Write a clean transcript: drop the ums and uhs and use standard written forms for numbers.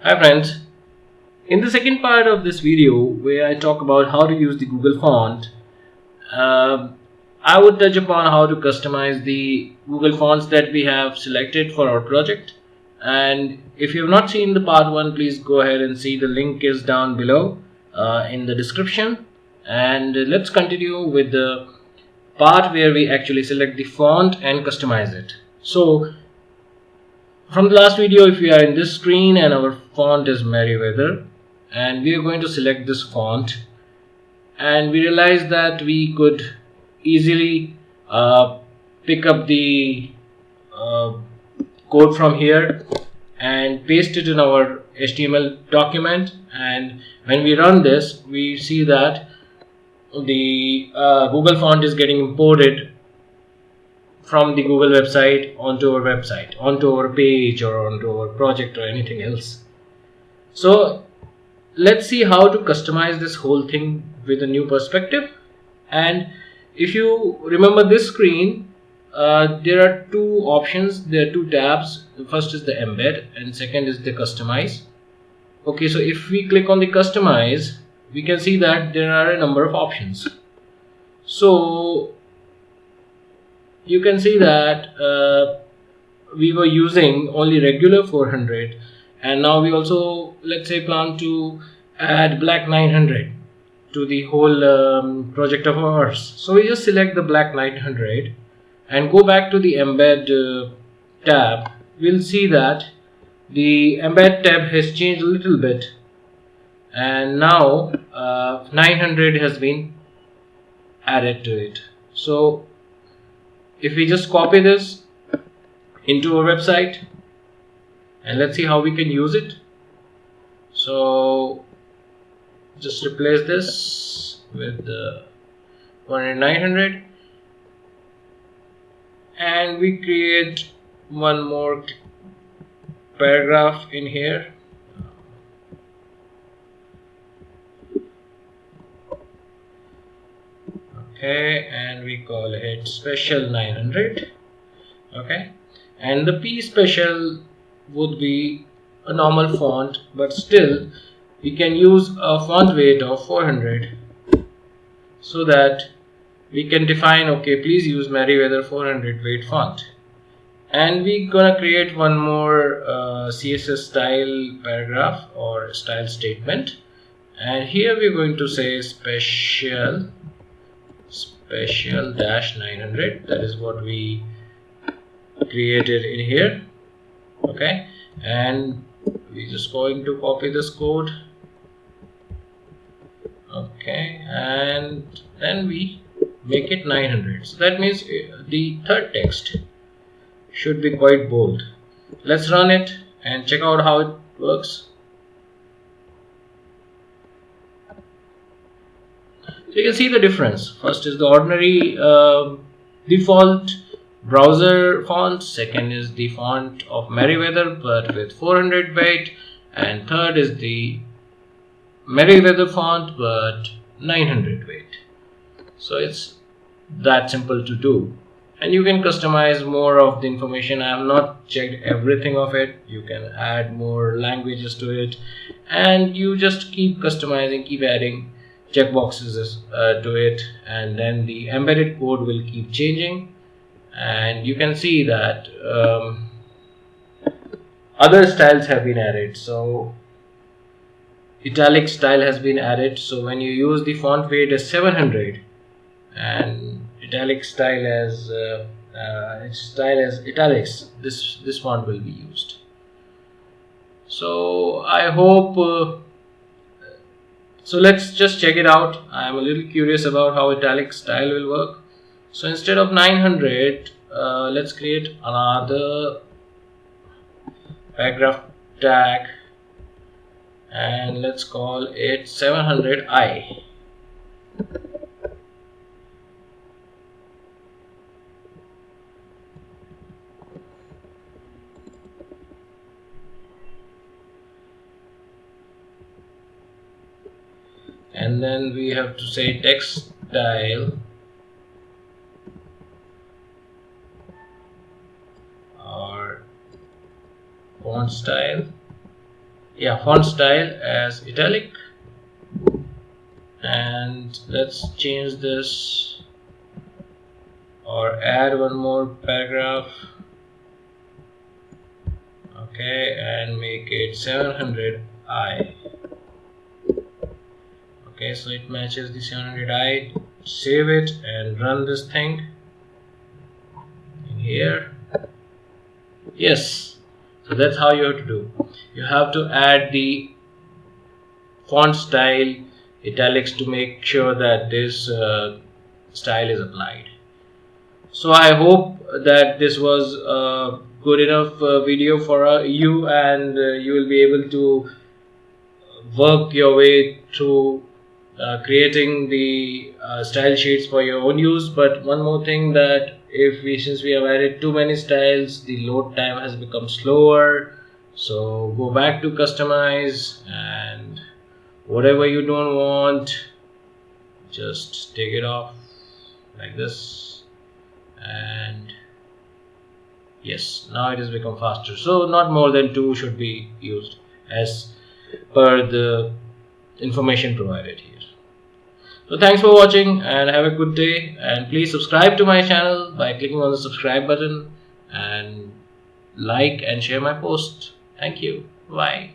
Hi friends, in the second part of this video where I talk about how to use the Google font, I would touch upon how to customize the Google fonts that we have selected for our project. And if you have not seen the part 1, please go ahead and see, the link is down below in the description. And let's continue with the part where we actually select the font and customize it. So from the last video, if we are in this screen and our font is Merriweather, and we are going to select this font, and we realize that we could easily pick up the code from here and paste it in our HTML document, and when we run this we see that the Google font is getting imported from the Google website onto our website, onto our page, or onto our project, or anything else. So let's see how to customize this whole thing with a new perspective. And if you remember this screen, there are two options, there are two tabs. The first is the embed and second is the customize. Okay, so if we click on the customize, we can see that there are a number of options. So you can see that we were using only regular 400, and now we also, let's say, plan to add black 900 to the whole project of ours. So we just select the black 900 and go back to the embed tab. We'll see that the embed tab has changed a little bit, and now 900 has been added to it. So if we just copy this into our website, and let's see how we can use it. So just replace this with the 900, and we create one more paragraph in here. Okay, and we call it special 900. Okay, and the P special would be a normal font, but still we can use a font weight of 400, so that we can define, okay, please use Merriweather 400 weight font. And we're gonna create one more CSS style paragraph or style statement, and here we're going to say special dash 900. That is what we created in here. Okay, and we're just going to copy this code. Okay, and then we make it 900. So that means the third text should be quite bold. Let's run it and check out how it works. So you can see the difference. First is the ordinary default browser font, second is the font of Merriweather but with 400 weight, and third is the Merriweather font but 900 weight. So it's that simple to do, and you can customize more of the information. I have not checked everything of it. You can add more languages to it, and you just keep customizing, keep adding checkboxes to it, and then the embedded code will keep changing. And you can see that other styles have been added. So italic style has been added, so when you use the font weight as 700 and italic style as italics, this font will be used. So I hope so let's just check it out. I am a little curious about how italic style will work. So instead of 900, let's create another paragraph tag, and let's call it 700i. And then we have to say text style or font style, yeah, font style as italic, and let's change this or add one more paragraph. Okay, and make it 700i. Okay, so it matches the 700i. Save it and run this thing in here. Yes, so that's how you have to do. You have to add the font style italics to make sure that this style is applied. So I hope that this was a good enough video for you, and you will be able to work your way through creating the style sheets for your own use. But one more thing, that since we have added too many styles, the load time has become slower. So go back to customize, and whatever you don't want, just take it off like this, and yes, now it has become faster. So not more than 2 should be used as per the information provided here. So thanks for watching and have a good day, and please subscribe to my channel by clicking on the subscribe button, and like and share my post. Thank you. Bye.